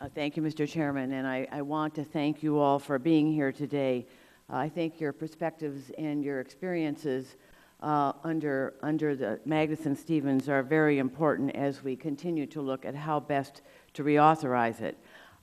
Thank you, Mr. Chairman, and I want to thank you all for being here today. I think your perspectives and your experiences under the Magnuson Stevens are very important as we continue to look at how best to reauthorize it.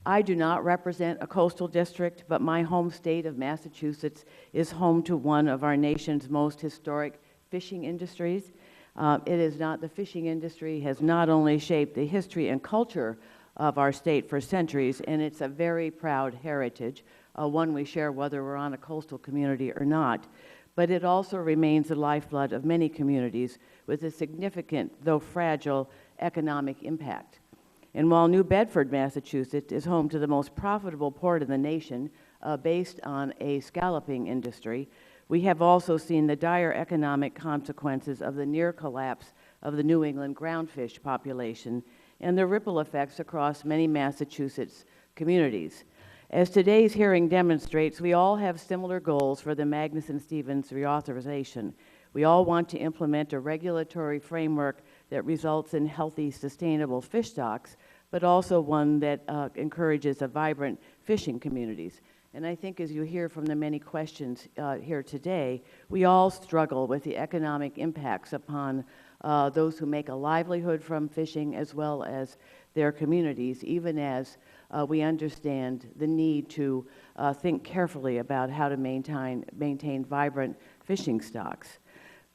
I do not represent a coastal district, but my home state of Massachusetts is home to one of our nation's most historic fishing industries. The fishing industry has not only shaped the history and culture of our state for centuries, and it's a very proud heritage, one we share whether we're on a coastal community or not. But it also remains the lifeblood of many communities with a significant, though fragile, economic impact. And while New Bedford, Massachusetts is home to the most profitable port in the nation, based on a scalloping industry, we have also seen the dire economic consequences of the near collapse of the New England groundfish population and the ripple effects across many Massachusetts communities. As today's hearing demonstrates, we all have similar goals for the Magnuson Stevens Reauthorization. We all want to implement a regulatory framework that results in healthy, sustainable fish stocks, but also one that encourages a vibrant fishing communities. And I think as you hear from the many questions here today, we all struggle with the economic impacts upon those who make a livelihood from fishing as well as their communities, even as we understand the need to think carefully about how to maintain vibrant fishing stocks.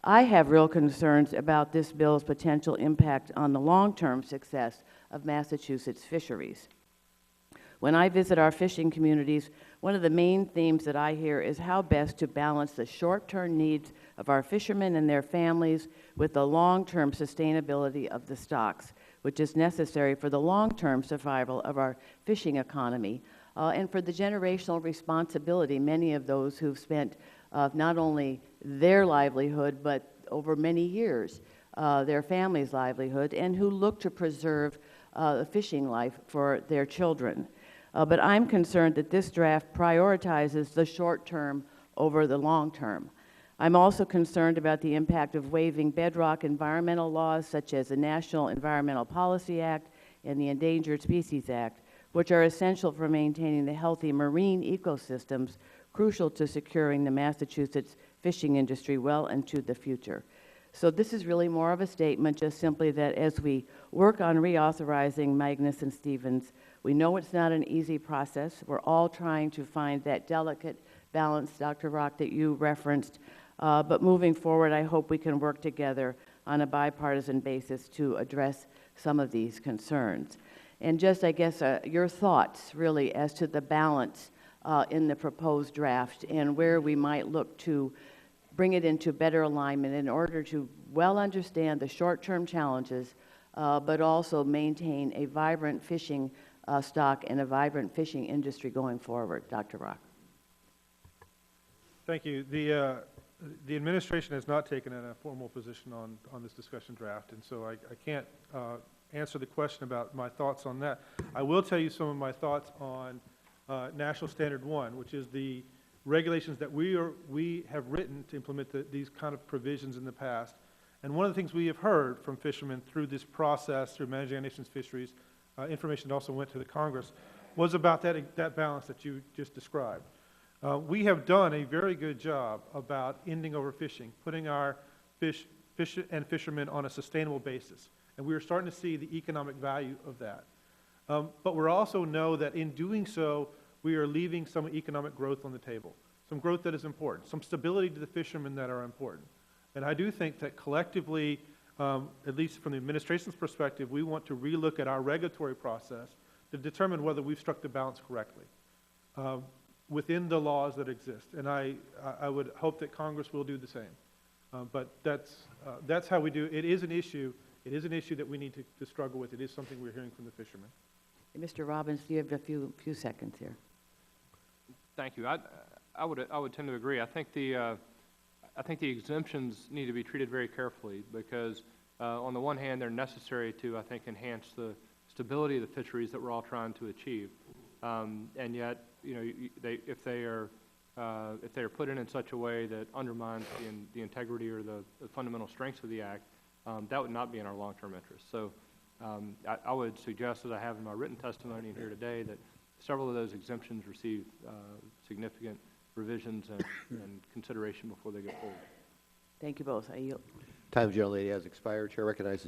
I have real concerns about this bill's potential impact on the long-term success of Massachusetts fisheries. When I visit our fishing communities, one of the main themes that I hear is how best to balance the short-term needs of our fishermen and their families with the long-term sustainability of the stocks, which is necessary for the long-term survival of our fishing economy, and for the generational responsibility, many of those who've spent not only their livelihood, but over many years, their family's livelihood, and who look to preserve the fishing life for their children. But I'm concerned that this draft prioritizes the short term over the long term. I'm also concerned about the impact of waiving bedrock environmental laws such as the National Environmental Policy Act and the Endangered Species Act, which are essential for maintaining the healthy marine ecosystems crucial to securing the Massachusetts fishing industry well into the future. So this is really more of a statement, just simply that as we work on reauthorizing Magnuson Stevens, we know it's not an easy process. We're all trying to find that delicate balance, Dr. Rock, that you referenced. But moving forward, I hope we can work together on a bipartisan basis to address some of these concerns. And just, I guess, your thoughts, really, as to the balance in the proposed draft and where we might look to bring it into better alignment in order to well understand the short-term challenges, but also maintain a vibrant fishing stock and a vibrant fishing industry going forward. Dr. Rock. Thank you. The administration has not taken a formal position on this discussion draft, and so I can't answer the question about my thoughts on that. I will tell you some of my thoughts on National Standard 1, which is the regulations that we have written to implement these kind of provisions in the past. And one of the things we have heard from fishermen through this process, through managing our nation's fisheries, information that also went to the Congress, was about that balance that you just described. We have done a very good job about ending overfishing, putting our fish and fishermen on a sustainable basis. And we are starting to see the economic value of that. But we also know that in doing so, we are leaving some economic growth on the table, some growth that is important, some stability to the fishermen that are important. And I do think that collectively, at least from the administration's perspective, we want to relook at our regulatory process to determine whether we've struck the balance correctly within the laws that exist. And I would hope that Congress will do the same. But that's how we do it. It is an issue. It is an issue that we need to struggle with. It is something we're hearing from the fishermen. Mr. Robbins, do you have a few seconds here? Thank you. I would tend to agree. I think the exemptions need to be treated very carefully because, on the one hand, they're necessary to, I think, enhance the stability of the fisheries that we're all trying to achieve. And yet, you know, if they are put in such a way that undermines the integrity or the fundamental strengths of the act, that would not be in our long-term interest. So I would suggest, as I have in my written testimony here today, that several of those exemptions receive significant revisions and consideration before they go forward. Thank you both. I yield. Time, gentlelady, has expired. Chair recognizes